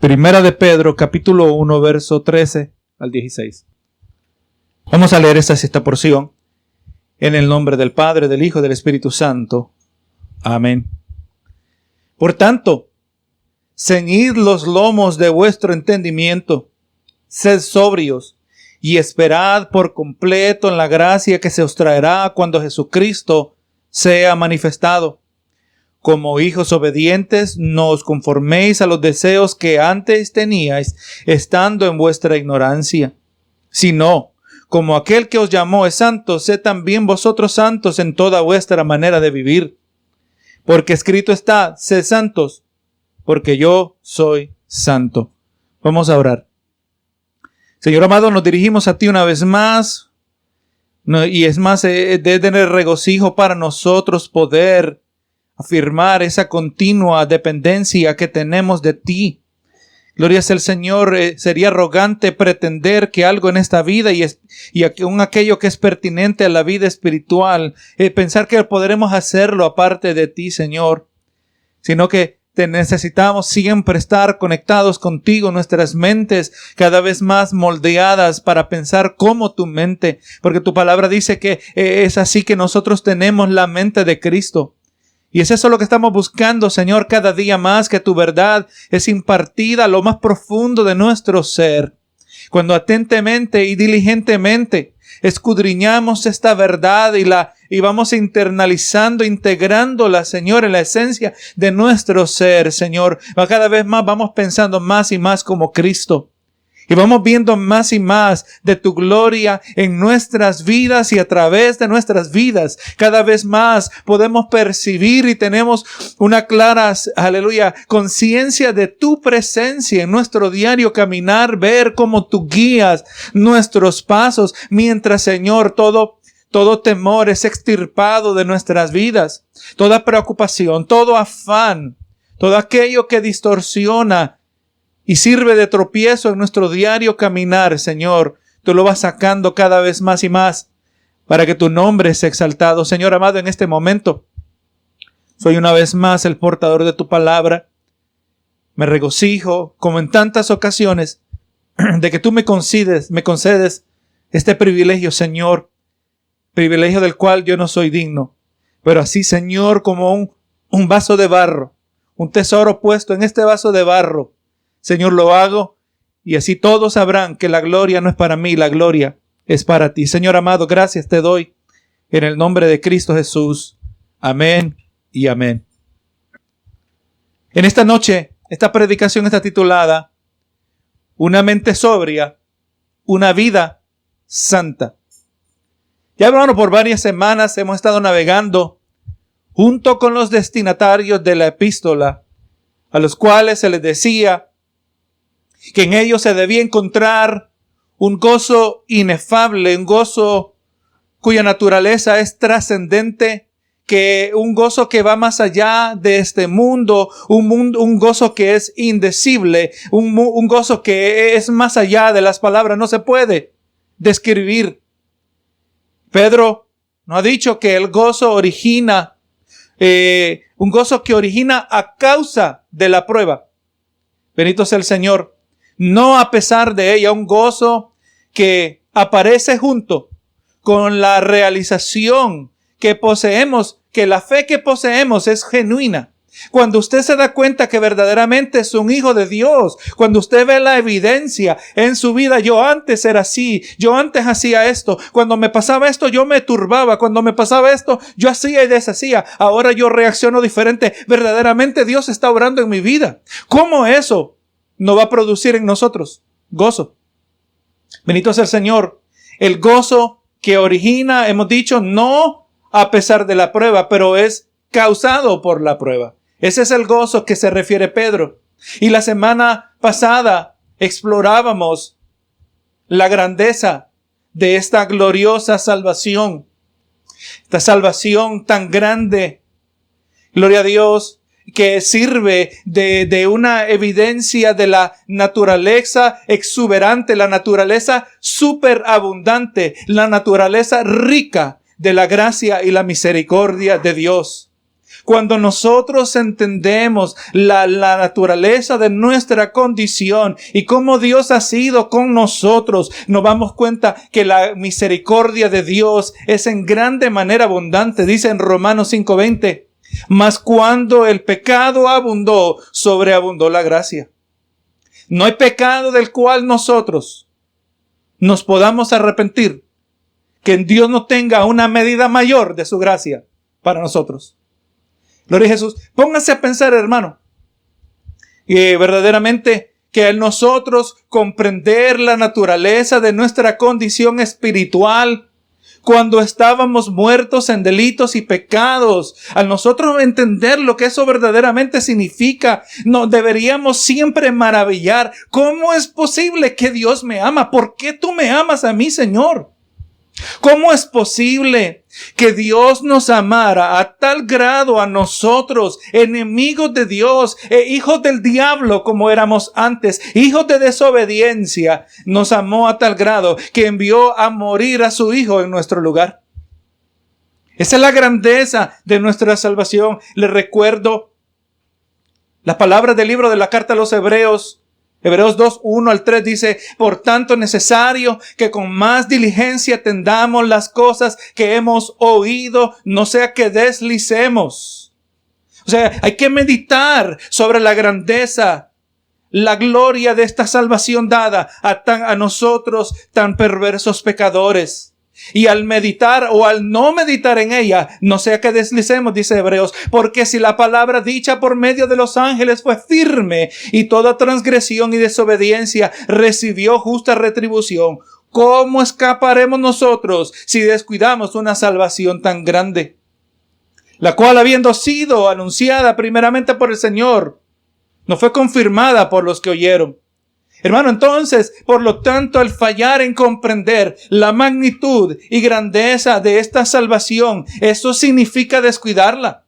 Primera de Pedro, capítulo 1, verso 13 al 16. Vamos a leer esta porción en el nombre del Padre, del Hijo y del Espíritu Santo. Amén. Por tanto, ceñid los lomos de vuestro entendimiento, sed sobrios y esperad por completo en la gracia que se os traerá cuando Jesucristo sea manifestado. Como hijos obedientes, no os conforméis a los deseos que antes teníais, estando en vuestra ignorancia, sino, como aquel que os llamó es santo, sed también vosotros santos en toda vuestra manera de vivir. Porque escrito está, sed santos, porque yo soy santo. Vamos a orar. Señor amado, nos dirigimos a ti una vez más, y es más, de tener regocijo para nosotros poder afirmar esa continua dependencia que tenemos de ti. Gloria sea el Señor. Sería arrogante pretender que algo en esta vida y aquello que es pertinente a la vida espiritual, pensar que podremos hacerlo aparte de ti, Señor, sino que te necesitamos siempre estar conectados contigo, nuestras mentes cada vez más moldeadas para pensar como tu mente, porque tu palabra dice que es así que nosotros tenemos la mente de Cristo. Y es eso lo que estamos buscando, Señor, cada día más, que tu verdad es impartida a lo más profundo de nuestro ser. Cuando atentamente y diligentemente escudriñamos esta verdad y vamos internalizando, integrándola, Señor, en la esencia de nuestro ser, Señor, cada vez más vamos pensando más y más como Cristo. Y vamos viendo más y más de tu gloria en nuestras vidas y a través de nuestras vidas. Cada vez más podemos percibir y tenemos una clara, aleluya, conciencia de tu presencia en nuestro diario caminar, ver cómo tú guías nuestros pasos, mientras, Señor, todo temor es extirpado de nuestras vidas. Toda preocupación, todo afán, todo aquello que distorsiona y sirve de tropiezo en nuestro diario caminar, Señor, tú lo vas sacando cada vez más y más para que tu nombre sea exaltado. Señor amado, en este momento soy una vez más el portador de tu palabra. Me regocijo, como en tantas ocasiones, de que tú me concedes este privilegio, Señor, privilegio del cual yo no soy digno. Pero así, Señor, como un vaso de barro, un tesoro puesto en este vaso de barro, Señor, lo hago y así todos sabrán que la gloria no es para mí, la gloria es para ti. Señor amado, gracias te doy en el nombre de Cristo Jesús. Amén y amén. En esta noche, esta predicación está titulada Una mente sobria, una vida santa. Ya, hermano, por varias semanas hemos estado navegando junto con los destinatarios de la epístola, a los cuales se les decía que en ellos se debía encontrar un gozo inefable, un gozo cuya naturaleza es trascendente, que un gozo que va más allá de este mundo, un gozo que es indecible, un gozo que es más allá de las palabras, no se puede describir. Pedro nos ha dicho que el gozo origina, un gozo que origina a causa de la prueba. Bendito sea el Señor. No a pesar de ella, un gozo que aparece junto con la realización que poseemos, que la fe que poseemos es genuina. Cuando usted se da cuenta que verdaderamente es un hijo de Dios, cuando usted ve la evidencia en su vida, yo antes era así, yo antes hacía esto, cuando me pasaba esto yo me turbaba, cuando me pasaba esto yo hacía y deshacía, ahora yo reacciono diferente, verdaderamente Dios está obrando en mi vida. ¿Cómo eso no va a producir en nosotros gozo? Bendito sea el Señor. El gozo que origina, hemos dicho, no a pesar de la prueba, pero es causado por la prueba. Ese es el gozo que se refiere Pedro. Y la semana pasada explorábamos la grandeza de esta gloriosa salvación. Esta salvación tan grande, gloria a Dios, que sirve de una evidencia de la naturaleza exuberante, la naturaleza superabundante, la naturaleza rica de la gracia y la misericordia de Dios. Cuando nosotros entendemos la naturaleza de nuestra condición y cómo Dios ha sido con nosotros, nos damos cuenta que la misericordia de Dios es en grande manera abundante. Dice en Romanos 5:20, mas cuando el pecado abundó, sobreabundó la gracia. No hay pecado del cual nosotros nos podamos arrepentir, que en Dios no tenga una medida mayor de su gracia para nosotros. Gloria a Jesús. Pónganse a pensar, hermano, y verdaderamente que al nosotros comprender la naturaleza de nuestra condición espiritual, cuando estábamos muertos en delitos y pecados, al nosotros entender lo que eso verdaderamente significa, nos deberíamos siempre maravillar. ¿Cómo es posible que Dios me ama? ¿Por qué tú me amas a mí, Señor? ¿Cómo es posible que Dios nos amara a tal grado a nosotros, enemigos de Dios, hijos del diablo como éramos antes, hijos de desobediencia? Nos amó a tal grado que envió a morir a su Hijo en nuestro lugar. Esa es la grandeza de nuestra salvación. Les recuerdo las palabras del libro de la carta a los Hebreos. Hebreos 2, 1 al 3 dice, por tanto es necesario que con más diligencia atendamos las cosas que hemos oído, no sea que deslicemos. O sea, hay que meditar sobre la grandeza, la gloria de esta salvación dada a nosotros tan perversos pecadores. Y al meditar o al no meditar en ella, no sea que deslicemos, dice Hebreos, porque si la palabra dicha por medio de los ángeles fue firme y toda transgresión y desobediencia recibió justa retribución, ¿cómo escaparemos nosotros si descuidamos una salvación tan grande? La cual, habiendo sido anunciada primeramente por el Señor, no fue confirmada por los que oyeron. Hermano, entonces, por lo tanto, al fallar en comprender la magnitud y grandeza de esta salvación, eso significa descuidarla.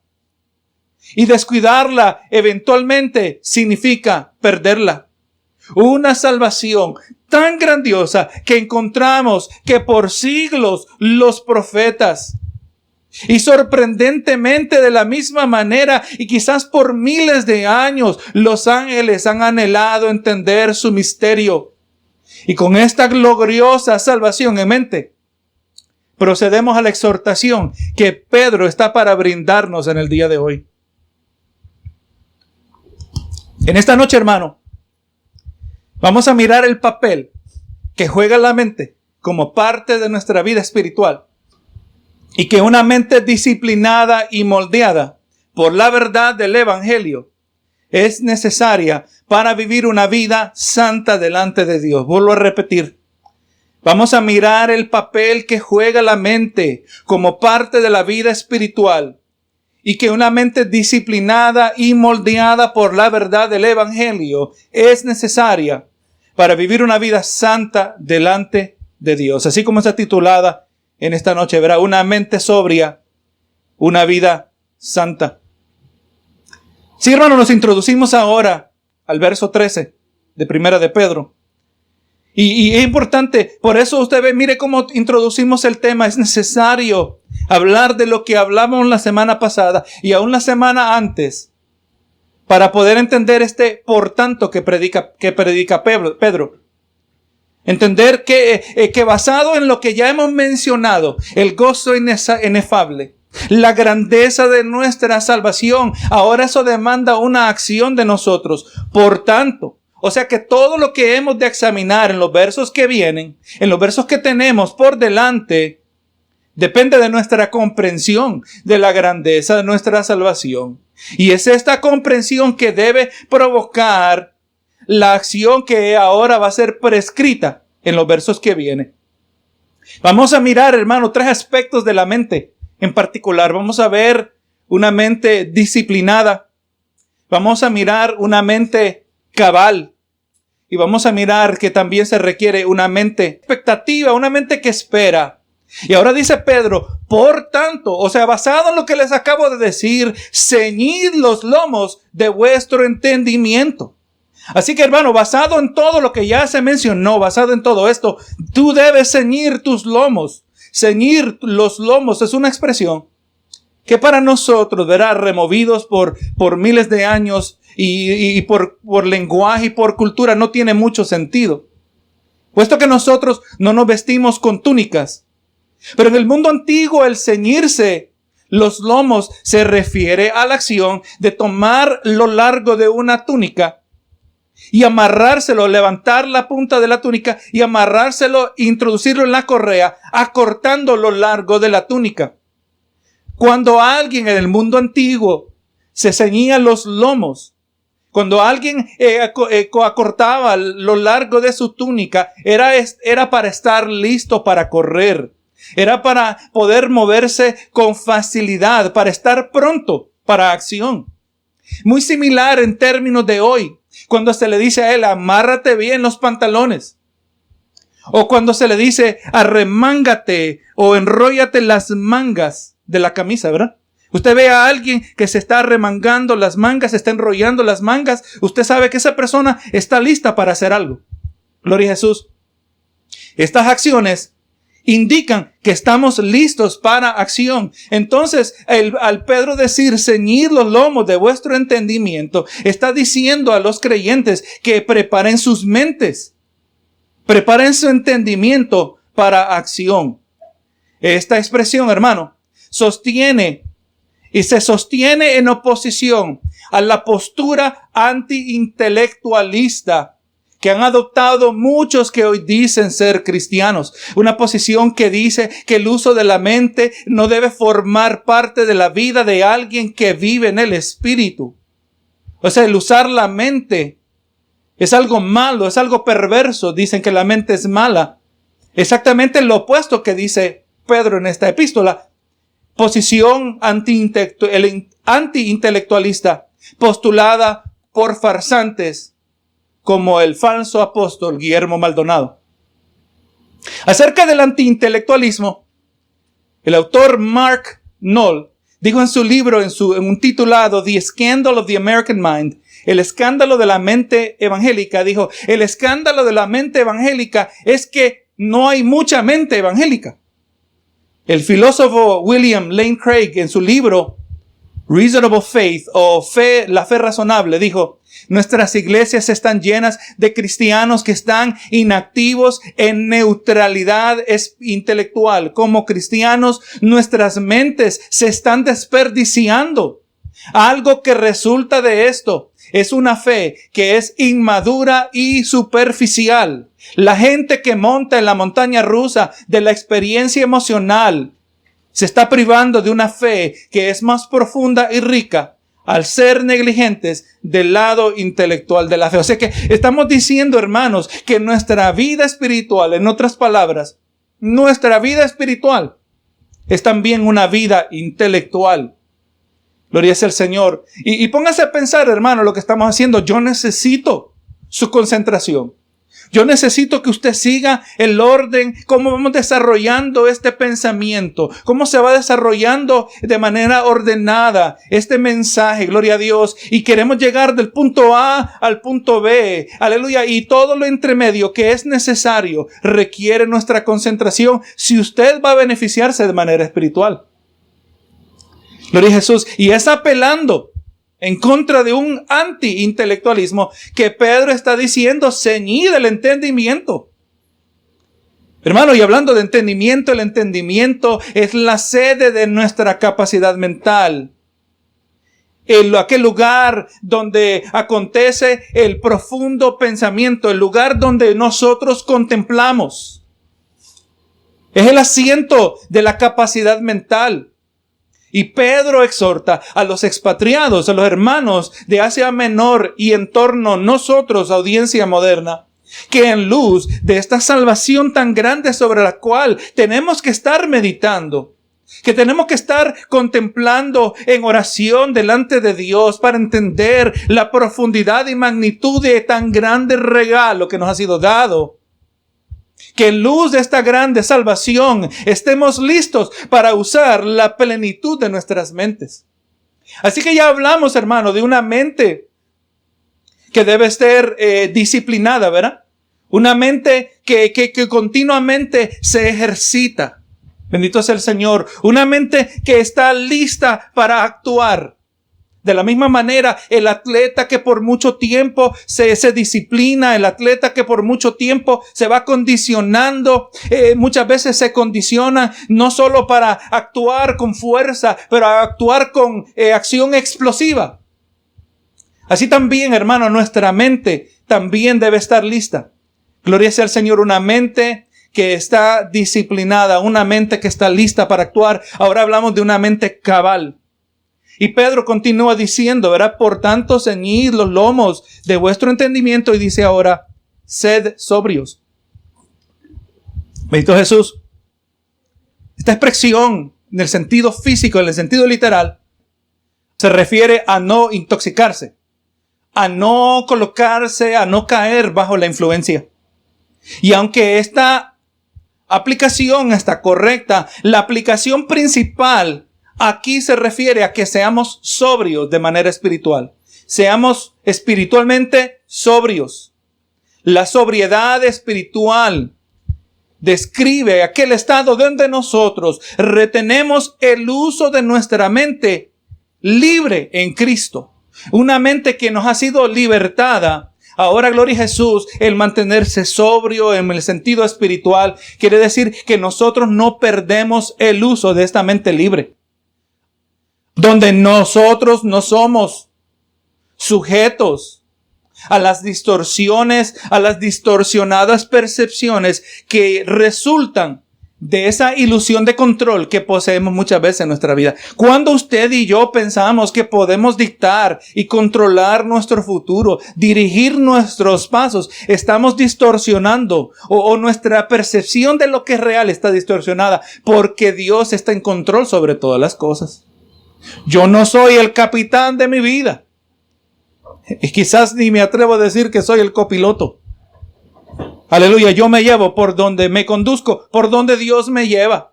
Y descuidarla eventualmente significa perderla. Una salvación tan grandiosa que encontramos que por siglos los profetas, y sorprendentemente de la misma manera y quizás por miles de años, los ángeles han anhelado entender su misterio. Y con esta gloriosa salvación en mente, procedemos a la exhortación que Pedro está para brindarnos en el día de hoy. En esta noche, hermano, vamos a mirar el papel que juega la mente como parte de nuestra vida espiritual. Y que una mente disciplinada y moldeada por la verdad del Evangelio es necesaria para vivir una vida santa delante de Dios. Vuelvo a repetir. Vamos a mirar el papel que juega la mente como parte de la vida espiritual. Y que una mente disciplinada y moldeada por la verdad del Evangelio es necesaria para vivir una vida santa delante de Dios. Así como está titulada en esta noche, verá, una mente sobria, una vida santa. Sí, hermano, nos introducimos ahora al verso 13 de Primera de Pedro. Y es importante, por eso usted ve, mire cómo introducimos el tema. Es necesario hablar de lo que hablamos la semana pasada y aún la semana antes para poder entender por tanto que predica Pedro. Entender que basado en lo que ya hemos mencionado, el gozo inefable, la grandeza de nuestra salvación, ahora eso demanda una acción de nosotros. Por tanto, o sea que todo lo que hemos de examinar en los versos que vienen, en los versos que tenemos por delante, depende de nuestra comprensión de la grandeza de nuestra salvación. Y es esta comprensión que debe provocar la acción que ahora va a ser prescrita en los versos que vienen. Vamos a mirar, hermano, 3 aspectos de la mente en particular. Vamos a ver una mente disciplinada. Vamos a mirar una mente cabal. Y vamos a mirar que también se requiere una mente expectativa, una mente que espera. Y ahora dice Pedro, por tanto, o sea, basado en lo que les acabo de decir, ceñid los lomos de vuestro entendimiento. Así que, hermano, basado en todo lo que ya se mencionó, basado en todo esto, tú debes ceñir tus lomos. Ceñir los lomos es una expresión que para nosotros, ¿verdad?, removidos por miles de años y por lenguaje y por cultura, no tiene mucho sentido. Puesto que nosotros no nos vestimos con túnicas. Pero en el mundo antiguo, el ceñirse los lomos se refiere a la acción de tomar lo largo de una túnica y amarrárselo, levantar la punta de la túnica y amarrárselo, introducirlo en la correa, acortando lo largo de la túnica. Cuando alguien en el mundo antiguo se ceñía los lomos, cuando alguien acortaba lo largo de su túnica, era para estar listo para correr. Era para poder moverse con facilidad, para estar pronto para acción. Muy similar en términos de hoy, cuando se le dice a él, amárrate bien los pantalones. O cuando se le dice, arremángate o enróllate las mangas de la camisa, ¿verdad? Usted ve a alguien que se está arremangando las mangas, se está enrollando las mangas. Usted sabe que esa persona está lista para hacer algo. Gloria a Jesús. Estas acciones indican que estamos listos para acción. Entonces, al Pedro decir, ceñid los lomos de vuestro entendimiento, está diciendo a los creyentes que preparen sus mentes, preparen su entendimiento para acción. Esta expresión, hermano, sostiene y se sostiene en oposición a la postura anti-intelectualista que han adoptado muchos que hoy dicen ser cristianos. Una posición que dice que el uso de la mente no debe formar parte de la vida de alguien que vive en el Espíritu. O sea, el usar la mente es algo malo, es algo perverso. Dicen que la mente es mala. Exactamente lo opuesto que dice Pedro en esta epístola. Posición anti-intelectualista postulada por farsantes como el falso apóstol Guillermo Maldonado. Acerca del antiintelectualismo, el autor Mark Knoll dijo en su libro, en un titulado The Scandal of the American Mind, el escándalo de la mente evangélica, dijo, el escándalo de la mente evangélica es que no hay mucha mente evangélica. El filósofo William Lane Craig, en su libro Reasonable Faith, o la fe razonable, dijo, nuestras iglesias están llenas de cristianos que están inactivos en neutralidad intelectual. Como cristianos, nuestras mentes se están desperdiciando. Algo que resulta de esto es una fe que es inmadura y superficial. La gente que monta en la montaña rusa de la experiencia emocional se está privando de una fe que es más profunda y rica al ser negligentes del lado intelectual de la fe. O sea que estamos diciendo, hermanos, que nuestra vida espiritual, en otras palabras, nuestra vida espiritual es también una vida intelectual. Gloria sea al Señor. Y póngase a pensar, hermano, lo que estamos haciendo. Yo necesito su concentración. Yo necesito que usted siga el orden, cómo vamos desarrollando este pensamiento, cómo se va desarrollando de manera ordenada este mensaje, gloria a Dios. Y queremos llegar del punto A al punto B, aleluya. Y todo lo entremedio que es necesario requiere nuestra concentración si usted va a beneficiarse de manera espiritual. Gloria a Jesús. Y es apelando en contra de un anti-intelectualismo que Pedro está diciendo, ceñid el entendimiento. Hermano, y hablando de entendimiento, el entendimiento es la sede de nuestra capacidad mental. Aquel lugar donde acontece el profundo pensamiento, el lugar donde nosotros contemplamos. Es el asiento de la capacidad mental. Y Pedro exhorta a los expatriados, a los hermanos de Asia Menor y en torno nosotros, audiencia moderna, que en luz de esta salvación tan grande sobre la cual tenemos que estar meditando, que tenemos que estar contemplando en oración delante de Dios para entender la profundidad y magnitud de tan grande regalo que nos ha sido dado. Que en luz de esta grande salvación estemos listos para usar la plenitud de nuestras mentes. Así que ya hablamos, hermano, de una mente que debe ser disciplinada, ¿verdad? Una mente que continuamente se ejercita. Bendito sea el Señor. Una mente que está lista para actuar. De la misma manera, el atleta que por mucho tiempo se disciplina, el atleta que por mucho tiempo se va condicionando, muchas veces se condiciona no solo para actuar con fuerza, pero a actuar con acción explosiva. Así también, hermano, nuestra mente también debe estar lista. Gloria sea al Señor, una mente que está disciplinada, una mente que está lista para actuar. Ahora hablamos de una mente cabal. Y Pedro continúa diciendo, ¿verdad? Por tanto, ceñid los lomos de vuestro entendimiento. Y dice ahora, sed sobrios. Bendito Jesús. Esta expresión, en el sentido físico, en el sentido literal, se refiere a no intoxicarse, a no colocarse, a no caer bajo la influencia. Y aunque esta aplicación está correcta, la aplicación principal aquí se refiere a que seamos sobrios de manera espiritual. Seamos espiritualmente sobrios. La sobriedad espiritual describe aquel estado donde nosotros retenemos el uso de nuestra mente libre en Cristo. Una mente que nos ha sido libertada. Ahora, gloria a Jesús, el mantenerse sobrio en el sentido espiritual quiere decir que nosotros no perdemos el uso de esta mente libre. Donde nosotros no somos sujetos a las distorsiones, a las distorsionadas percepciones que resultan de esa ilusión de control que poseemos muchas veces en nuestra vida. Cuando usted y yo pensamos que podemos dictar y controlar nuestro futuro, dirigir nuestros pasos, estamos distorsionando o nuestra percepción de lo que es real está distorsionada porque Dios está en control sobre todas las cosas. Yo no soy el capitán de mi vida. Y quizás ni me atrevo a decir que soy el copiloto. Aleluya, yo me llevo por donde me conduzco, por donde Dios me lleva.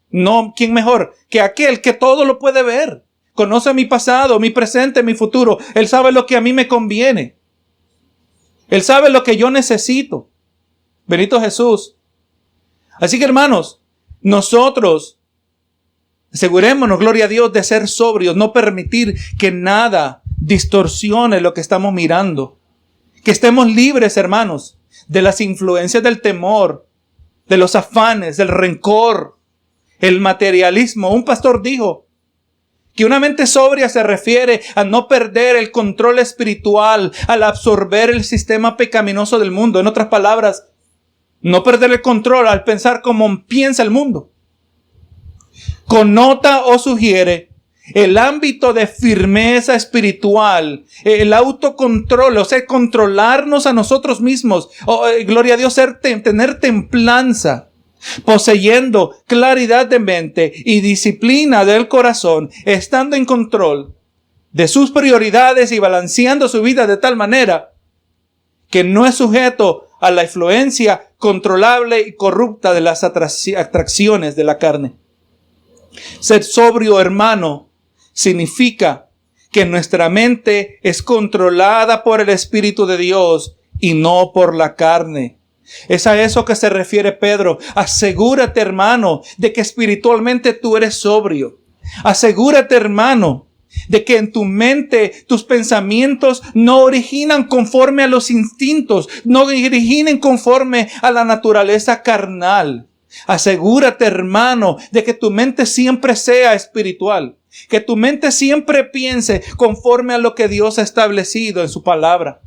No, ¿quién mejor que aquel que todo lo puede ver? Conoce mi pasado, mi presente, mi futuro. Él sabe lo que a mí me conviene. Él sabe lo que yo necesito. Bendito Jesús. Así que, hermanos, nosotros asegurémonos, gloria a Dios, de ser sobrios, no permitir que nada distorsione lo que estamos mirando. Que estemos libres, hermanos, de las influencias del temor, de los afanes, del rencor, el materialismo. Un pastor dijo que una mente sobria se refiere a no perder el control espiritual al absorber el sistema pecaminoso del mundo. En otras palabras, no perder el control al pensar como piensa el mundo. Connota o sugiere el ámbito de firmeza espiritual, el autocontrol, o sea, controlarnos a nosotros mismos, gloria a Dios, tener templanza, poseyendo claridad de mente y disciplina del corazón, estando en control de sus prioridades y balanceando su vida de tal manera que no es sujeto a la influencia controlable y corrupta de las atracciones de la carne. Ser sobrio, hermano, significa que nuestra mente es controlada por el Espíritu de Dios y no por la carne. Es a eso que se refiere Pedro. Asegúrate, hermano, de que espiritualmente tú eres sobrio. Asegúrate, hermano, de que en tu mente tus pensamientos no originan conforme a los instintos, no originen conforme a la naturaleza carnal. Asegúrate, hermano, de que tu mente siempre sea espiritual. Que tu mente siempre piense conforme a lo que Dios ha establecido en su palabra.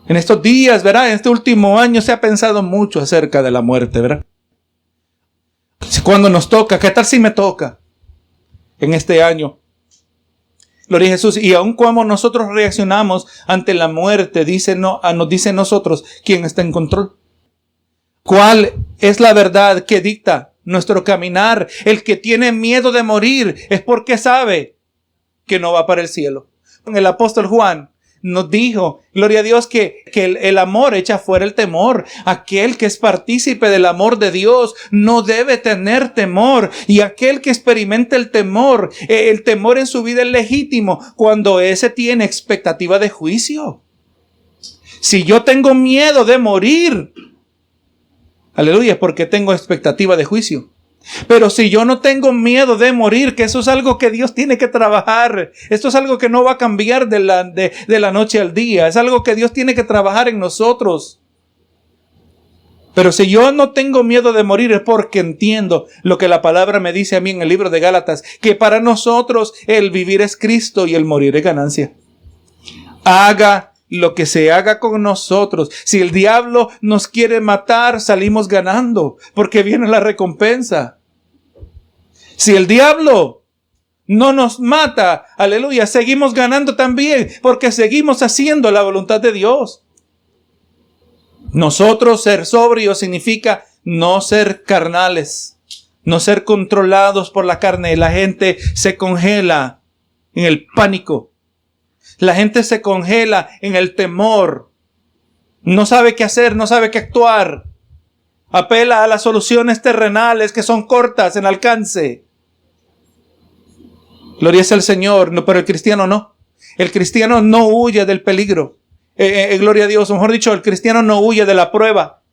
En estos días, ¿verdad? En este último año se ha pensado mucho acerca de la muerte, ¿verdad? Cuando nos toca, ¿qué tal si me toca en este año? Gloria a Jesús. Y aun cuando nosotros reaccionamos ante la muerte, nos dice nosotros quién está en control. ¿Cuál es la verdad que dicta nuestro caminar? El que tiene miedo de morir es porque sabe que no va para el cielo. El apóstol Juan nos dijo, gloria a Dios, que el amor echa fuera el temor. Aquel que es partícipe del amor de Dios no debe tener temor. Y aquel que experimenta el temor en su vida es legítimo cuando ese tiene expectativa de juicio. Si yo tengo miedo de morir, Aleluya, porque tengo expectativa de juicio. Pero si yo no tengo miedo de morir, que eso es algo que Dios tiene que trabajar. Esto es algo que no va a cambiar de la noche al día. Es algo que Dios tiene que trabajar en nosotros. Pero si yo no tengo miedo de morir es porque entiendo lo que la palabra me dice a mí en el libro de Gálatas, que para nosotros el vivir es Cristo y el morir es ganancia. Haga lo que se haga con nosotros. Si el diablo nos quiere matar, salimos ganando, porque viene la recompensa. Si el diablo no nos mata, aleluya, seguimos ganando también, porque seguimos haciendo la voluntad de Dios. Nosotros ser sobrios significa no ser carnales, no ser controlados por la carne. La gente se congela en el pánico. La gente se congela en el temor. No sabe qué hacer, no sabe qué actuar. Apela a las soluciones terrenales que son cortas en alcance. Gloria sea al Señor, no, pero el cristiano no. El cristiano no huye del peligro. Gloria a Dios, mejor dicho, el cristiano no huye de la prueba.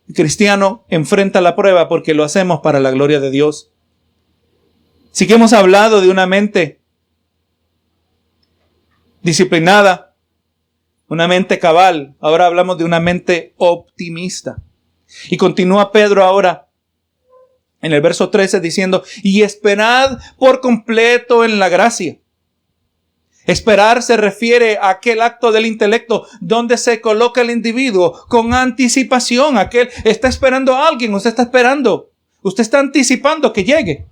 El cristiano enfrenta la prueba porque lo hacemos para la gloria de Dios. Sí que hemos hablado de una mente disciplinada, una mente cabal. Ahora hablamos de una mente optimista. Y continúa Pedro ahora en el verso 13 diciendo, y esperad por completo en la gracia. Esperar se refiere a aquel acto del intelecto donde se coloca el individuo con anticipación. Aquel está esperando a alguien, usted está esperando. Usted está anticipando que llegue.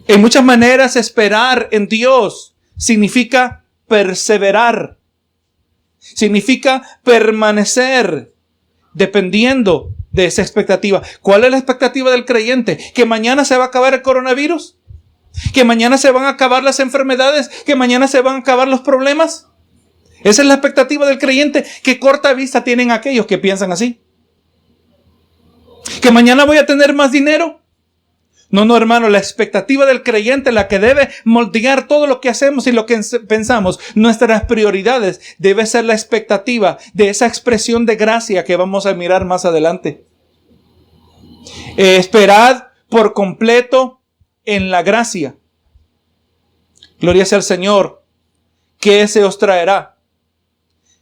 En muchas maneras, esperar en Dios significa perseverar. Significa permanecer dependiendo de esa expectativa. ¿Cuál es la expectativa del creyente? ¿Que mañana se va a acabar el coronavirus? ¿Que mañana se van a acabar las enfermedades? ¿Que mañana se van a acabar los problemas? Esa es la expectativa del creyente. ¿Qué corta vista tienen aquellos que piensan así? ¿Que mañana voy a tener más dinero? No, hermano, la expectativa del creyente, la que debe moldear todo lo que hacemos y lo que pensamos, nuestras prioridades, debe ser la expectativa de esa expresión de gracia que vamos a mirar más adelante. Esperad por completo en la gracia. Gloria sea al Señor. ¿Qué se os traerá?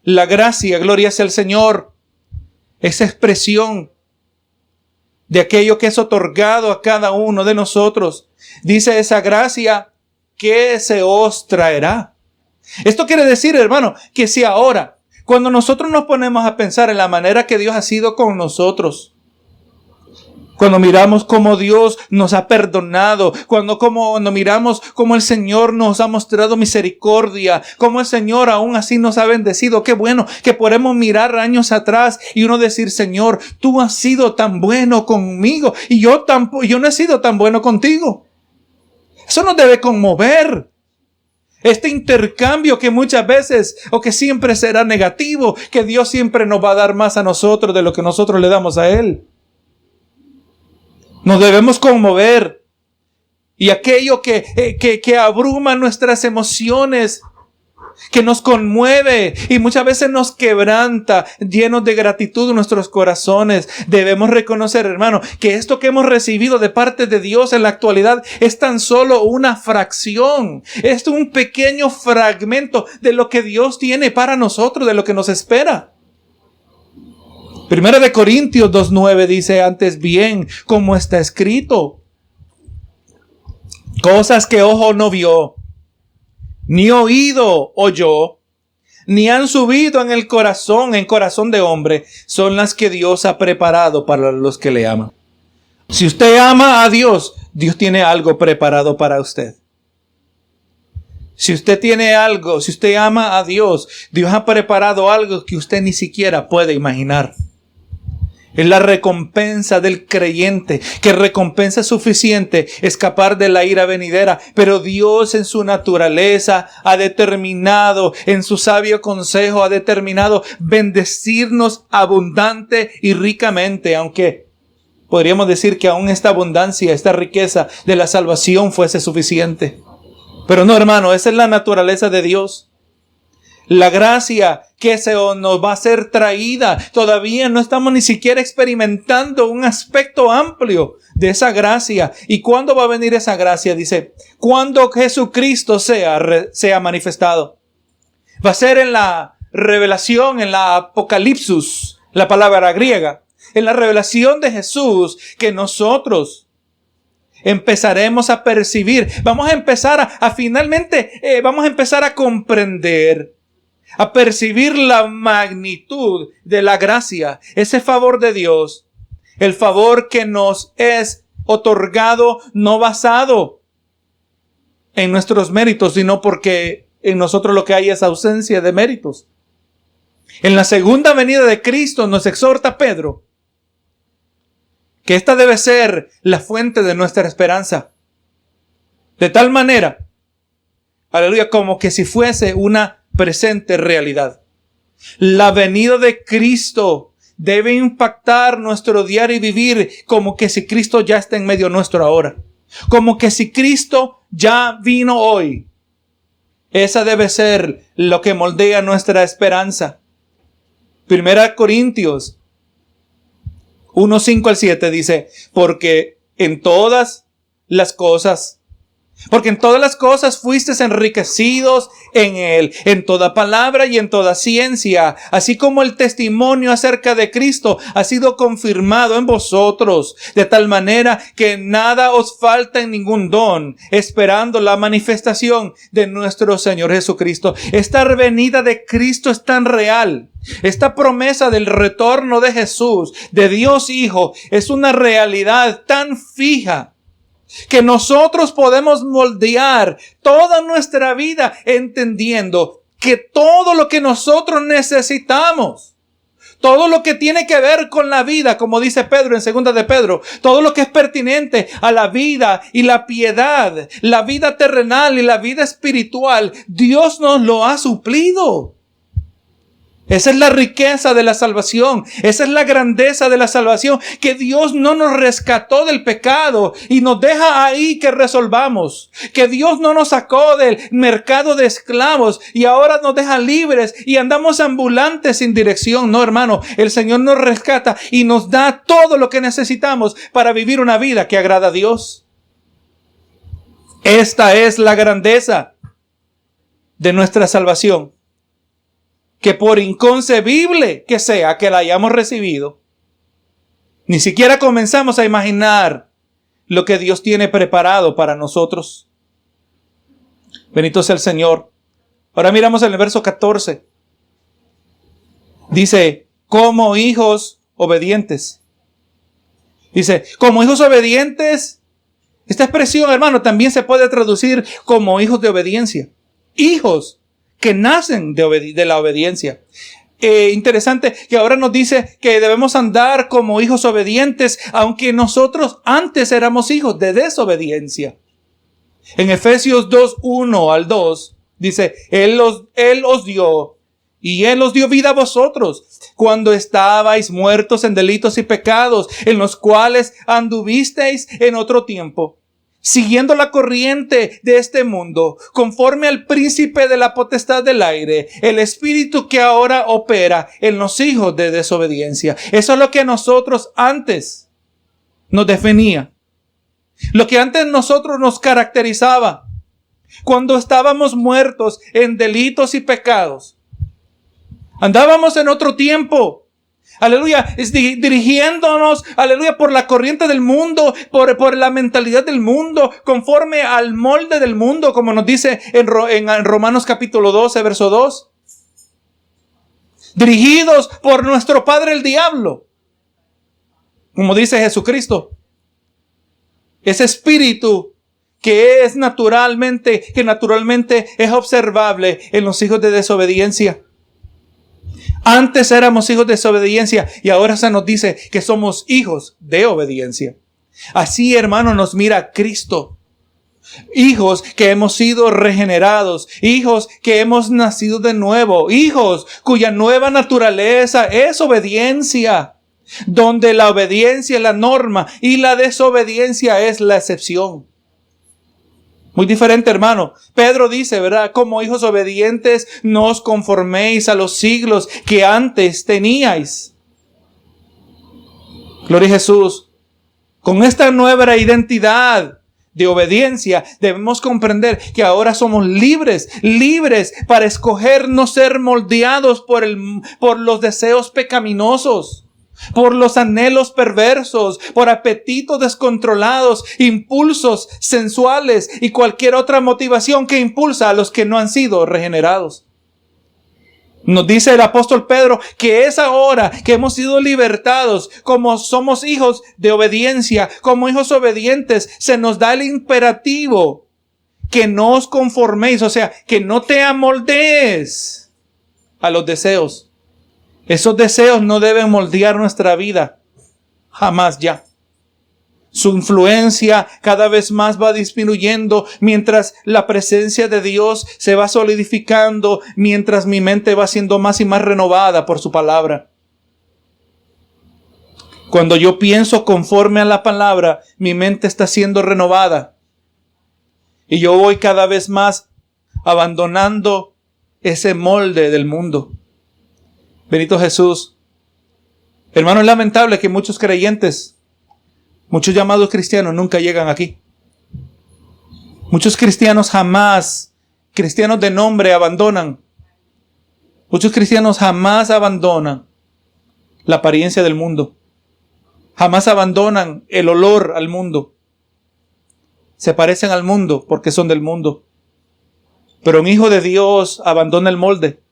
La gracia, gloria sea al Señor. Esa expresión de aquello que es otorgado a cada uno de nosotros. Dice esa gracia, ¿qué se os traerá? Esto quiere decir, hermano, que si ahora, cuando nosotros nos ponemos a pensar en la manera que Dios ha sido con nosotros, cuando miramos cómo Dios nos ha perdonado, cuando miramos cómo el Señor nos ha mostrado misericordia, cómo el Señor aún así nos ha bendecido, qué bueno que podemos mirar años atrás y uno decir, Señor, tú has sido tan bueno conmigo y yo no he sido tan bueno contigo. Eso nos debe conmover. Este intercambio que muchas veces o que siempre será negativo, que Dios siempre nos va a dar más a nosotros de lo que nosotros le damos a Él. Nos debemos conmover. Y aquello que abruma nuestras emociones, que nos conmueve y muchas veces nos quebranta, llenos de gratitud en nuestros corazones. Debemos reconocer, hermano, que esto que hemos recibido de parte de Dios en la actualidad es tan solo una fracción. Es un pequeño fragmento de lo que Dios tiene para nosotros, de lo que nos espera. Primera de Corintios 2:9 dice, antes bien, como está escrito, cosas que ojo no vio, ni oído oyó, ni han subido en corazón de hombre, son las que Dios ha preparado para los que le aman. Si usted ama a Dios, Dios tiene algo preparado para usted. Si usted tiene algo, si usted ama a Dios, Dios ha preparado algo que usted ni siquiera puede imaginar. Es la recompensa del creyente. ¿Qué recompensa suficiente? Escapar de la ira venidera. Pero Dios en su naturaleza ha determinado, en su sabio consejo ha determinado bendecirnos abundante y ricamente. Aunque podríamos decir que aún esta abundancia, esta riqueza de la salvación fuese suficiente. Pero no, hermano, esa es la naturaleza de Dios. La gracia que nos va a ser traída. Todavía no estamos ni siquiera experimentando un aspecto amplio de esa gracia. ¿Y cuándo va a venir esa gracia? Dice, cuando Jesucristo sea manifestado. Va a ser en la revelación, en la apocalipsis, la palabra griega. En la revelación de Jesús que nosotros empezaremos a percibir. Vamos a empezar vamos a empezar a comprender, a percibir la magnitud de la gracia, ese favor de Dios, el favor que nos es otorgado no basado en nuestros méritos, sino porque en nosotros lo que hay es ausencia de méritos. En la segunda venida de Cristo nos exhorta Pedro que esta debe ser la fuente de nuestra esperanza. De tal manera, aleluya, como que si fuese una presente realidad. La venida de Cristo debe impactar nuestro diario vivir como que si Cristo ya está en medio nuestro ahora. Como que si Cristo ya vino hoy. Esa debe ser lo que moldea nuestra esperanza. 1 Corintios 1:5-7 dice, porque en todas las cosas fuisteis enriquecidos en Él, en toda palabra y en toda ciencia, así como el testimonio acerca de Cristo ha sido confirmado en vosotros, de tal manera que nada os falta en ningún don, esperando la manifestación de nuestro Señor Jesucristo. Esta venida de Cristo es tan real. Esta promesa del retorno de Jesús, de Dios Hijo, es una realidad tan fija que nosotros podemos moldear toda nuestra vida entendiendo que todo lo que nosotros necesitamos, todo lo que tiene que ver con la vida, como dice Pedro en 2 de Pedro, todo lo que es pertinente a la vida y la piedad, la vida terrenal y la vida espiritual, Dios nos lo ha suplido. Esa es la riqueza de la salvación. Esa es la grandeza de la salvación. Que Dios no nos rescató del pecado y nos deja ahí que resolvamos. Que Dios no nos sacó del mercado de esclavos y ahora nos deja libres y andamos ambulantes sin dirección. No, hermano, el Señor nos rescata y nos da todo lo que necesitamos para vivir una vida que agrada a Dios. Esta es la grandeza de nuestra salvación. Que por inconcebible que sea que la hayamos recibido, ni siquiera comenzamos a imaginar lo que Dios tiene preparado para nosotros. Bendito sea el Señor. Ahora miramos el verso 14. Dice, como hijos obedientes. Dice, como hijos obedientes. Esta expresión, hermano, también se puede traducir como hijos de obediencia. Hijos que nacen de la obediencia. Interesante que ahora nos dice que debemos andar como hijos obedientes, aunque nosotros antes éramos hijos de desobediencia. En Efesios 2:1-2 dice, Él os dio vida a vosotros cuando estabais muertos en delitos y pecados, en los cuales anduvisteis en otro tiempo, siguiendo la corriente de este mundo, conforme al príncipe de la potestad del aire, el espíritu que ahora opera en los hijos de desobediencia. Eso es lo que a nosotros antes nos definía. Lo que antes nosotros nos caracterizaba. Cuando estábamos muertos en delitos y pecados. Andábamos en otro tiempo. Aleluya, dirigiéndonos, aleluya, por la corriente del mundo, por la mentalidad del mundo, conforme al molde del mundo, como nos dice en Romanos capítulo 12, verso 2. Dirigidos por nuestro padre el diablo, como dice Jesucristo. Ese espíritu que naturalmente es observable en los hijos de desobediencia. Antes éramos hijos de desobediencia y ahora se nos dice que somos hijos de obediencia. Así, hermano, nos mira Cristo. Hijos que hemos sido regenerados, hijos que hemos nacido de nuevo, hijos cuya nueva naturaleza es obediencia, donde la obediencia es la norma y la desobediencia es la excepción. Muy diferente, hermano. Pedro dice, ¿verdad? Como hijos obedientes, no os conforméis a los siglos que antes teníais. Gloria a Jesús. Con esta nueva identidad de obediencia, debemos comprender que ahora somos libres para escoger no ser moldeados por los deseos pecaminosos, por los anhelos perversos, por apetitos descontrolados, impulsos sensuales y cualquier otra motivación que impulsa a los que no han sido regenerados. Nos dice el apóstol Pedro que es ahora que hemos sido libertados, como somos hijos de obediencia, como hijos obedientes, se nos da el imperativo que no os conforméis, o sea, que no te amoldees a los deseos. Esos deseos no deben moldear nuestra vida, jamás ya. Su influencia cada vez más va disminuyendo mientras la presencia de Dios se va solidificando, mientras mi mente va siendo más y más renovada por su palabra. Cuando yo pienso conforme a la palabra, mi mente está siendo renovada. Y yo voy cada vez más abandonando ese molde del mundo. Bendito Jesús. Hermano, es lamentable que muchos creyentes, muchos llamados cristianos nunca llegan aquí. Muchos cristianos jamás, cristianos de nombre, abandonan. Muchos cristianos jamás abandonan la apariencia del mundo. Jamás abandonan el olor al mundo. Se parecen al mundo porque son del mundo. Pero un hijo de Dios abandona el molde.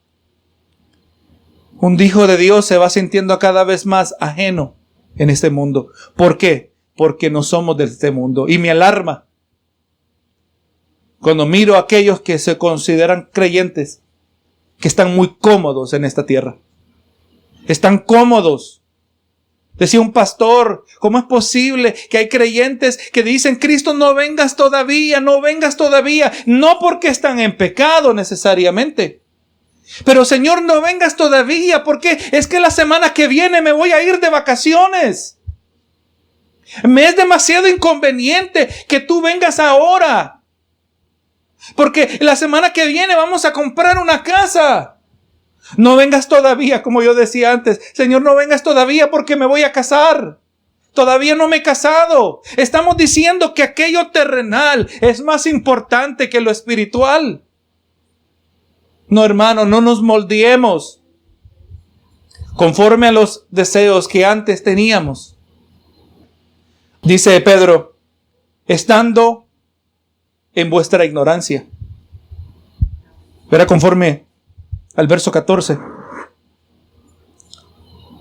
Un hijo de Dios se va sintiendo cada vez más ajeno en este mundo. ¿Por qué? Porque no somos de este mundo. Y me alarma cuando miro a aquellos que se consideran creyentes, que están muy cómodos en esta tierra. Están cómodos. Decía un pastor, ¿cómo es posible que hay creyentes que dicen, Cristo, no vengas todavía, no vengas todavía? No porque están en pecado necesariamente. Pero Señor, no vengas todavía, porque es que la semana que viene me voy a ir de vacaciones. Me es demasiado inconveniente que tú vengas ahora, porque la semana que viene vamos a comprar una casa. No vengas todavía, como yo decía antes. Señor, no vengas todavía porque me voy a casar. Todavía no me he casado. Estamos diciendo que aquello terrenal es más importante que lo espiritual. No, hermano, no nos moldeemos conforme a los deseos que antes teníamos. Dice Pedro, estando en vuestra ignorancia. Verá conforme al verso 14.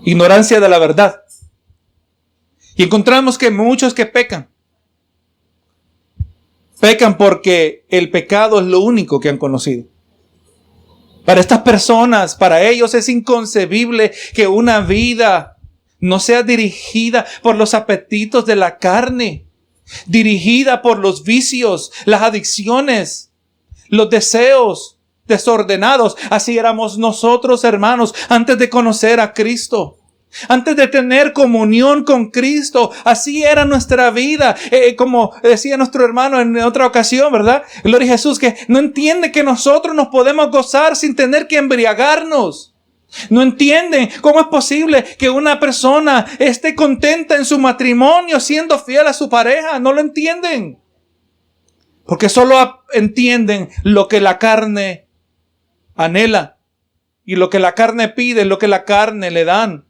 Ignorancia de la verdad. Y encontramos que muchos que pecan porque el pecado es lo único que han conocido. Para estas personas, para ellos es inconcebible que una vida no sea dirigida por los apetitos de la carne, dirigida por los vicios, las adicciones, los deseos desordenados. Así éramos nosotros, hermanos, antes de conocer a Cristo. Antes de tener comunión con Cristo, así era nuestra vida. Como decía nuestro hermano en otra ocasión, ¿verdad? Gloria a Jesús, que no entiende que nosotros nos podemos gozar sin tener que embriagarnos. No entienden cómo es posible que una persona esté contenta en su matrimonio siendo fiel a su pareja. No lo entienden. Porque solo entienden lo que la carne anhela y lo que la carne pide, lo que la carne le dan.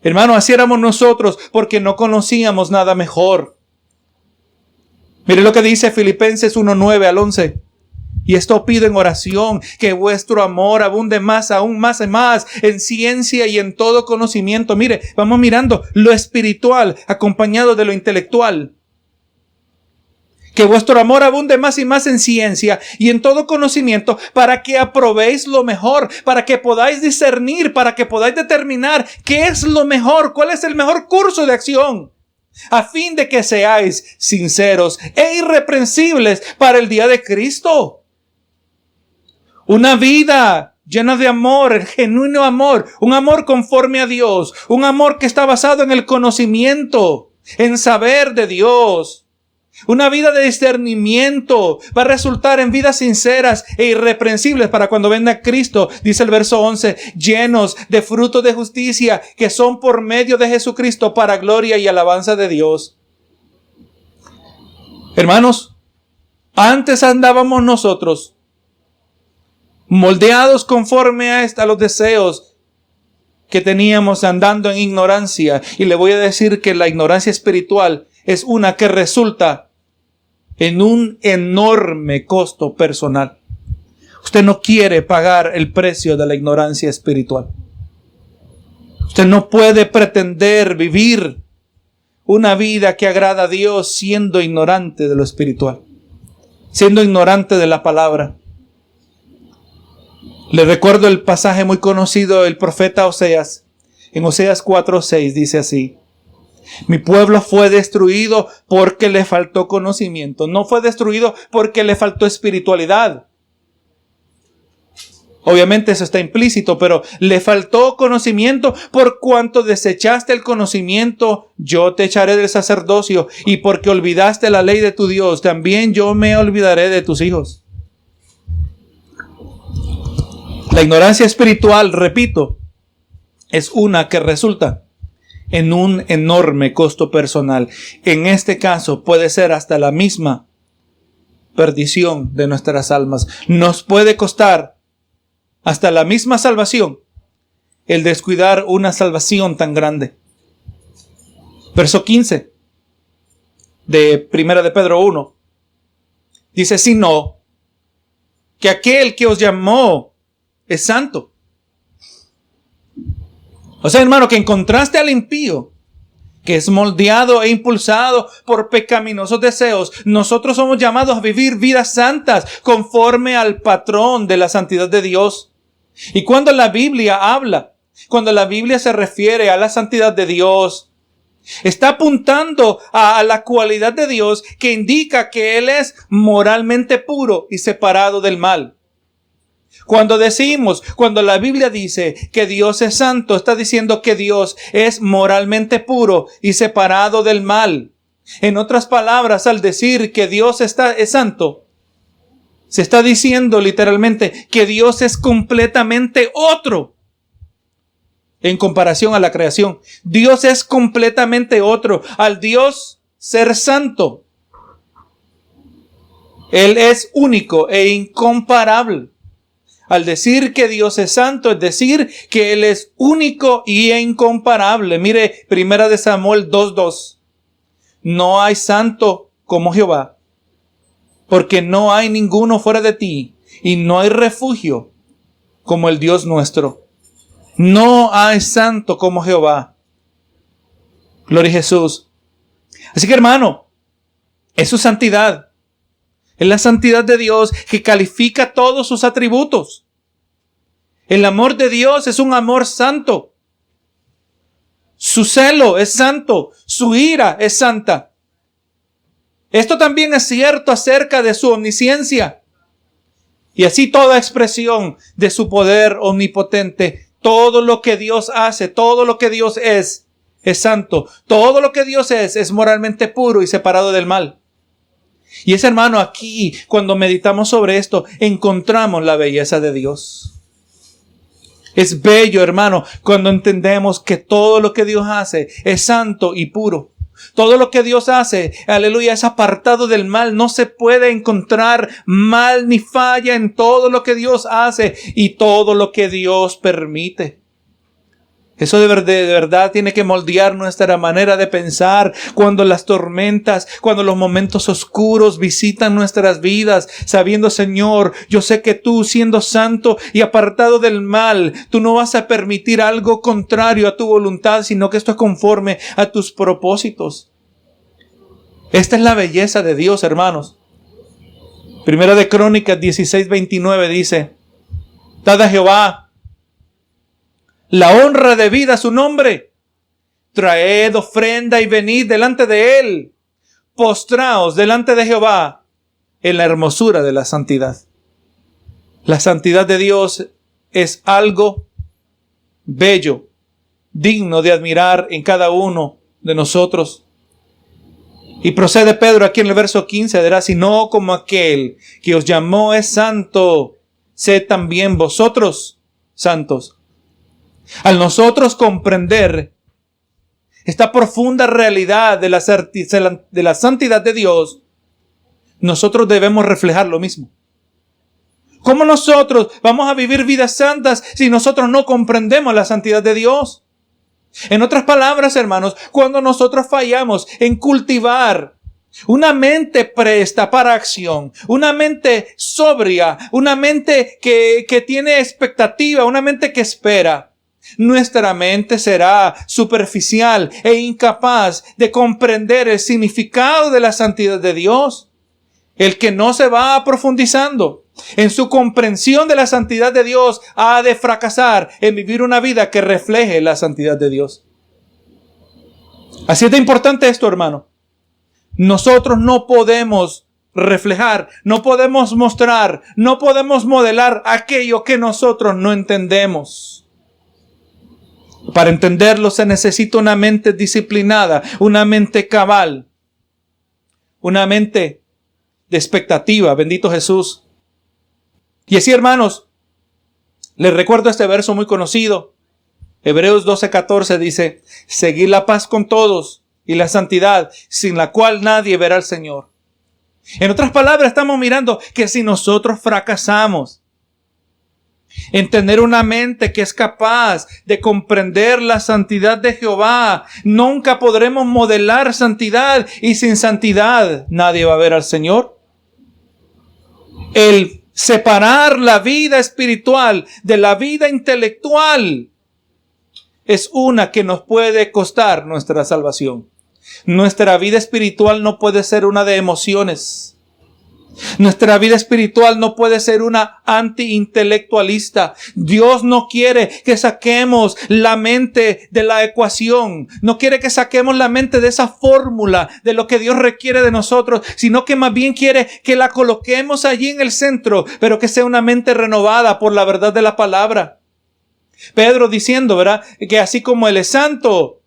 Hermano, así éramos nosotros porque no conocíamos nada mejor. Mire lo que dice Filipenses 1:9 al 11. Y esto pido en oración, que vuestro amor abunde más, aún más y más, en ciencia y en todo conocimiento. Mire, vamos mirando lo espiritual acompañado de lo intelectual. Que vuestro amor abunde más y más en ciencia y en todo conocimiento, para que aprobéis lo mejor, para que podáis discernir, para que podáis determinar qué es lo mejor, cuál es el mejor curso de acción, a fin de que seáis sinceros e irreprensibles para el día de Cristo. Una vida llena de amor, el genuino amor, un amor conforme a Dios, un amor que está basado en el conocimiento, en saber de Dios. Una vida de discernimiento va a resultar en vidas sinceras e irreprensibles para cuando venga Cristo, dice el verso 11, llenos de frutos de justicia que son por medio de Jesucristo para gloria y alabanza de Dios. Hermanos, antes andábamos nosotros moldeados conforme a los deseos que teníamos, andando en ignorancia. Y le voy a decir que la ignorancia espiritual es una que resulta en un enorme costo personal. Usted no quiere pagar el precio de la ignorancia espiritual. Usted no puede pretender vivir una vida que agrada a Dios siendo ignorante de lo espiritual, siendo ignorante de la palabra. Le recuerdo el pasaje muy conocido del profeta Oseas. En Oseas 4:6 dice así: mi pueblo fue destruido porque le faltó conocimiento. No fue destruido porque le faltó espiritualidad. Obviamente eso está implícito, pero le faltó conocimiento. Por cuanto desechaste el conocimiento, yo te echaré del sacerdocio. Y porque olvidaste la ley de tu Dios, también yo me olvidaré de tus hijos. La ignorancia espiritual, repito, es una que resulta en un enorme costo personal. En este caso puede ser hasta la misma perdición de nuestras almas. Nos puede costar hasta la misma salvación el descuidar una salvación tan grande. Verso 15 de 1 de Pedro 1 dice: sino que aquel que os llamó es santo. O sea, hermano, que en contraste al impío, que es moldeado e impulsado por pecaminosos deseos, nosotros somos llamados a vivir vidas santas conforme al patrón de la santidad de Dios. Y cuando la Biblia habla, cuando la Biblia se refiere a la santidad de Dios, está apuntando a la cualidad de Dios que indica que Él es moralmente puro y separado del mal. Cuando la Biblia dice que Dios es santo, está diciendo que Dios es moralmente puro y separado del mal. En otras palabras, al decir que Dios es santo, se está diciendo literalmente que Dios es completamente otro en comparación a la creación. Dios es completamente otro. Al Dios ser santo, Él es único e incomparable. Al decir que Dios es santo, es decir que Él es único y incomparable. Mire, 1 de Samuel 2:2. No hay santo como Jehová, porque no hay ninguno fuera de ti, y no hay refugio como el Dios nuestro. No hay santo como Jehová. Gloria a Jesús. Así que, hermano, es su santidad. Es la santidad de Dios que califica todos sus atributos. El amor de Dios es un amor santo. Su celo es santo. Su ira es santa. Esto también es cierto acerca de su omnisciencia. Y así toda expresión de su poder omnipotente. Todo lo que Dios hace, todo lo que Dios es santo. Todo lo que Dios es moralmente puro y separado del mal. Y es, hermano, aquí, cuando meditamos sobre esto, encontramos la belleza de Dios. Es bello, hermano, cuando entendemos que todo lo que Dios hace es santo y puro. Todo lo que Dios hace, aleluya, es apartado del mal. No se puede encontrar mal ni falla en todo lo que Dios hace y todo lo que Dios permite. Eso de verdad tiene que moldear nuestra manera de pensar cuando las tormentas, cuando los momentos oscuros visitan nuestras vidas, sabiendo, Señor, yo sé que tú, siendo santo y apartado del mal, tú no vas a permitir algo contrario a tu voluntad, sino que esto es conforme a tus propósitos. Esta es la belleza de Dios, hermanos. Primera de Crónicas 16:29 dice: dad a Jehová la honra debida a su nombre. Traed ofrenda y venid delante de Él. Postraos delante de Jehová en la hermosura de la santidad. La santidad de Dios es algo bello, digno de admirar en cada uno de nosotros. Y procede Pedro aquí en el verso 15, dirá, sino como aquel que os llamó es santo, sed también vosotros santos. Al nosotros comprender esta profunda realidad de la santidad de Dios, nosotros debemos reflejar lo mismo. ¿Cómo nosotros vamos a vivir vidas santas si nosotros no comprendemos la santidad de Dios? En otras palabras, hermanos, cuando nosotros fallamos en cultivar una mente presta para acción, una mente sobria, una mente que tiene expectativa, una mente que espera, nuestra mente será superficial e incapaz de comprender el significado de la santidad de Dios. El que no se va profundizando en su comprensión de la santidad de Dios ha de fracasar en vivir una vida que refleje la santidad de Dios. Así es de importante esto, hermano. Nosotros no podemos reflejar, no podemos mostrar, no podemos modelar aquello que nosotros no entendemos. Para entenderlo se necesita una mente disciplinada, una mente cabal, una mente de expectativa. Bendito Jesús. Y así, hermanos, les recuerdo este verso muy conocido. Hebreos 12:14 dice, seguid la paz con todos y la santidad, sin la cual nadie verá al Señor. En otras palabras, estamos mirando que si nosotros fracasamos en tener una mente que es capaz de comprender la santidad de Jehová, nunca podremos modelar santidad, y sin santidad nadie va a ver al Señor. El separar la vida espiritual de la vida intelectual es una que nos puede costar nuestra salvación. Nuestra vida espiritual no puede ser una de emociones. Nuestra vida espiritual no puede ser una anti-intelectualista. Dios no quiere que saquemos la mente de la ecuación. No quiere que saquemos la mente de esa fórmula de lo que Dios requiere de nosotros, sino que más bien quiere que la coloquemos allí en el centro, pero que sea una mente renovada por la verdad de la palabra. Pedro diciendo, ¿verdad?, que así como Él es santo,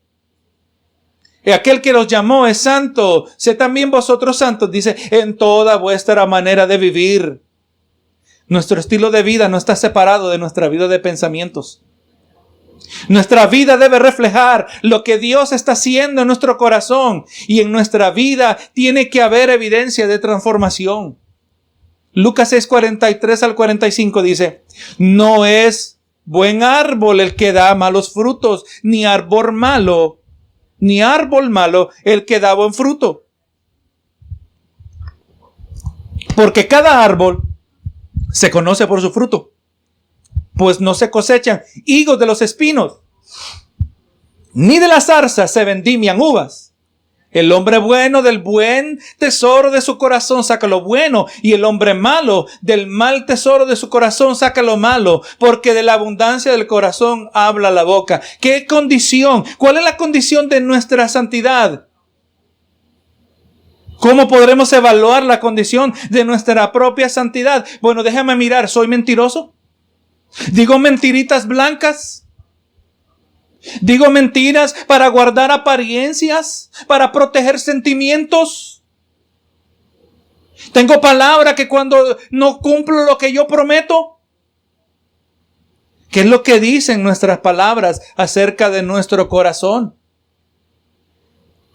aquel que los llamó es santo, sé también vosotros santos, dice, en toda vuestra manera de vivir. Nuestro estilo de vida no está separado de nuestra vida de pensamientos. Nuestra vida debe reflejar lo que Dios está haciendo en nuestro corazón, y en nuestra vida tiene que haber evidencia de transformación. Lucas 6:43 al 45 dice, no es buen árbol el que da malos frutos, ni árbol malo el que da buen fruto. Porque cada árbol se conoce por su fruto, pues no se cosechan higos de los espinos, ni de las zarzas se vendimian uvas. El hombre bueno del buen tesoro de su corazón saca lo bueno, y el hombre malo del mal tesoro de su corazón saca lo malo, porque de la abundancia del corazón habla la boca. ¿Qué condición? ¿Cuál es la condición de nuestra santidad? ¿Cómo podremos evaluar la condición de nuestra propia santidad? Bueno, déjame mirar, ¿soy mentiroso? ¿Digo mentiritas blancas? ¿Digo mentiras para guardar apariencias? ¿Para proteger sentimientos? ¿Tengo palabra que cuando no cumplo lo que yo prometo? ¿Qué es lo que dicen nuestras palabras acerca de nuestro corazón?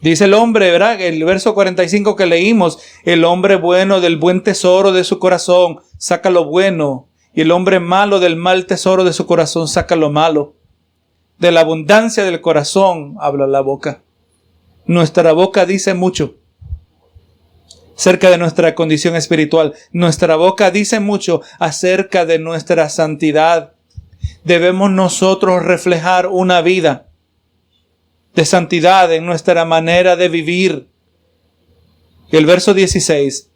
Dice el hombre, ¿verdad? El verso 45 que leímos, el hombre bueno del buen tesoro de su corazón saca lo bueno, y el hombre malo del mal tesoro de su corazón saca lo malo. De la abundancia del corazón habla la boca. Nuestra boca dice mucho acerca de nuestra condición espiritual. Nuestra boca dice mucho acerca de nuestra santidad. Debemos nosotros reflejar una vida de santidad en nuestra manera de vivir. El verso 16.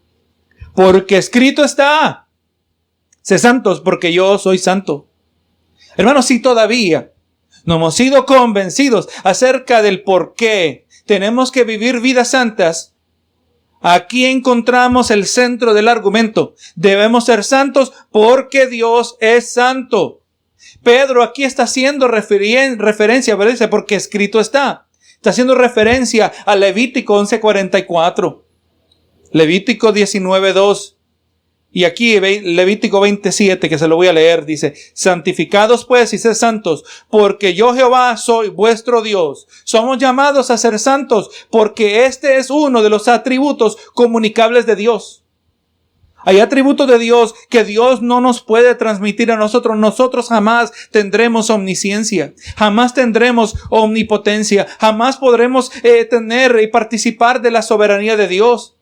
Porque escrito está, sé santos porque yo soy santo. Hermanos, si todavía no hemos sido convencidos acerca del por qué tenemos que vivir vidas santas, aquí encontramos el centro del argumento. Debemos ser santos porque Dios es santo. Pedro aquí está haciendo referencia, ¿verdad? Dice, porque escrito está. Está haciendo referencia a Levítico 11:44, Levítico 19:2 y aquí Levítico 27, que se lo voy a leer, dice: santificados pues y sed santos, porque yo Jehová soy vuestro Dios. Somos llamados a ser santos porque este es uno de los atributos comunicables de Dios. Hay atributos de Dios que Dios no nos puede transmitir a nosotros. Nosotros jamás tendremos omnisciencia, jamás tendremos omnipotencia, jamás podremos tener y participar de la soberanía de Dios.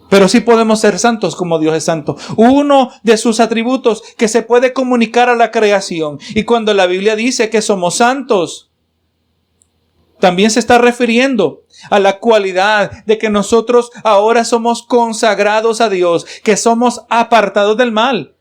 Pero sí podemos ser santos como Dios es santo. Uno de sus atributos que se puede comunicar a la creación. Y cuando la Biblia dice que somos santos, también se está refiriendo a la cualidad de que nosotros ahora somos consagrados a Dios, que somos apartados del mal.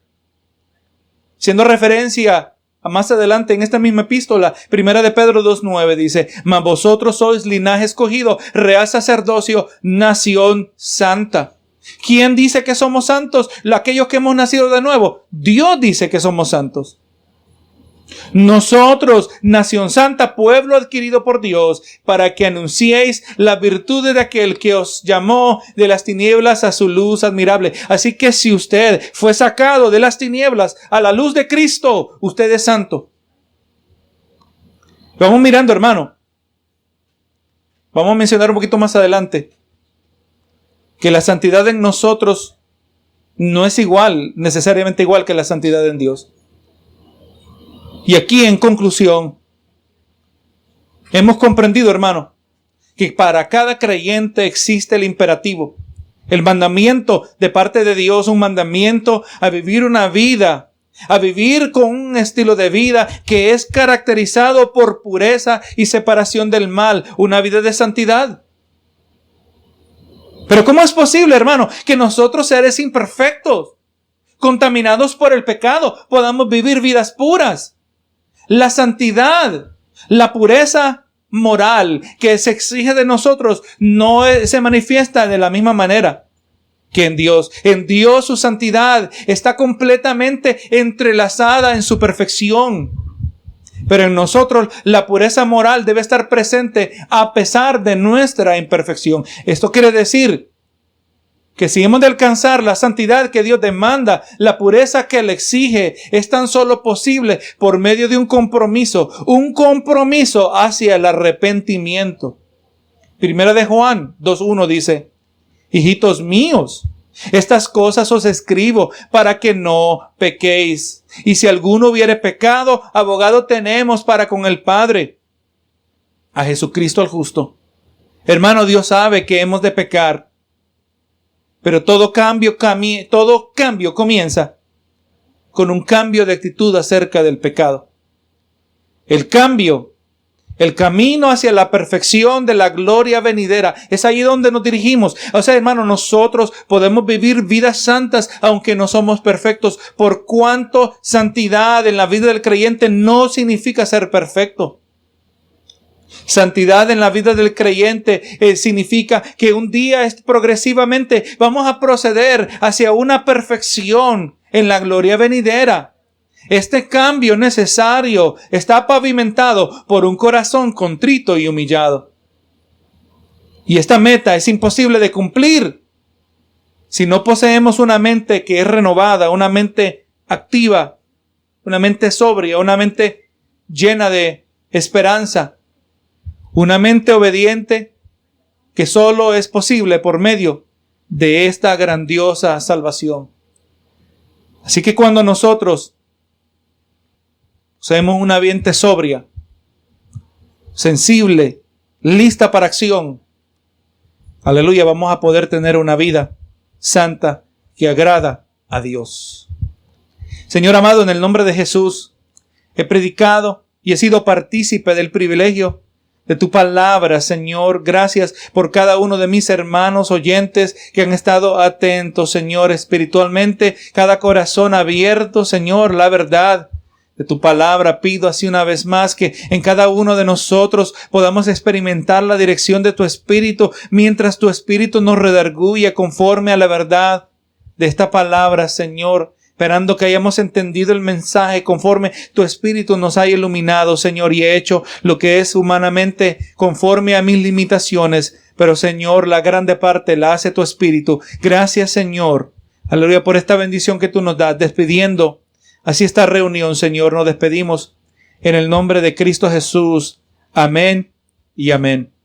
Siendo referencia a más adelante en esta misma epístola, 1 de Pedro 2:9 dice: mas vosotros sois linaje escogido, real sacerdocio, nación santa. ¿Quién dice que somos santos? Aquellos que hemos nacido de nuevo. Dios dice que somos santos. Nosotros, nación santa, pueblo adquirido por Dios, para que anunciéis las virtudes de aquel que os llamó de las tinieblas a su luz admirable. Así que si usted fue sacado de las tinieblas a la luz de Cristo, usted es santo. Vamos mirando, hermano. Vamos a mencionar un poquito más adelante que la santidad en nosotros no es necesariamente igual que la santidad en Dios. Y aquí, en conclusión, hemos comprendido, hermano, que para cada creyente existe el imperativo, el mandamiento de parte de Dios, un mandamiento a vivir una vida, a vivir con un estilo de vida que es caracterizado por pureza y separación del mal, una vida de santidad. Pero ¿cómo es posible, hermano, que nosotros, seres imperfectos, contaminados por el pecado, podamos vivir vidas puras? La santidad, la pureza moral que se exige de nosotros no se manifiesta de la misma manera que en Dios. En Dios su santidad está completamente entrelazada en su perfección. Pero en nosotros la pureza moral debe estar presente a pesar de nuestra imperfección. Esto quiere decir que si hemos de alcanzar la santidad que Dios demanda, la pureza que Él exige, es tan solo posible por medio de un compromiso hacia el arrepentimiento. 1 de Juan 2:1 dice: hijitos míos, estas cosas os escribo para que no pequéis. Y si alguno hubiere pecado, abogado tenemos para con el Padre, a Jesucristo el justo. Hermano, Dios sabe que hemos de pecar. Pero todo cambio comienza con un cambio de actitud acerca del pecado. El camino hacia la perfección de la gloria venidera, es ahí donde nos dirigimos. O sea, hermano, nosotros podemos vivir vidas santas aunque no somos perfectos, por cuanto santidad en la vida del creyente no significa ser perfecto. Santidad en la vida del creyente significa que un día progresivamente vamos a proceder hacia una perfección en la gloria venidera. Este cambio necesario está pavimentado por un corazón contrito y humillado. Y esta meta es imposible de cumplir si no poseemos una mente que es renovada, una mente activa, una mente sobria, una mente llena de esperanza. Una mente obediente que solo es posible por medio de esta grandiosa salvación. Así que cuando nosotros seamos una mente sobria, sensible, lista para acción, aleluya, vamos a poder tener una vida santa que agrada a Dios. Señor amado, en el nombre de Jesús, he predicado y he sido partícipe del privilegio de tu palabra, Señor. Gracias por cada uno de mis hermanos oyentes que han estado atentos, Señor, espiritualmente, cada corazón abierto, Señor, la verdad de tu palabra. Pido así una vez más que en cada uno de nosotros podamos experimentar la dirección de tu Espíritu, mientras tu Espíritu nos redarguye conforme a la verdad de esta palabra, Señor. esperando que hayamos entendido el mensaje conforme tu Espíritu nos haya iluminado, Señor, y he hecho lo que es humanamente conforme a mis limitaciones. Pero, Señor, la grande parte la hace tu Espíritu. Gracias, Señor. Aleluya, por esta bendición que tú nos das. Despidiendo así esta reunión, Señor, nos despedimos en el nombre de Cristo Jesús. Amén y amén.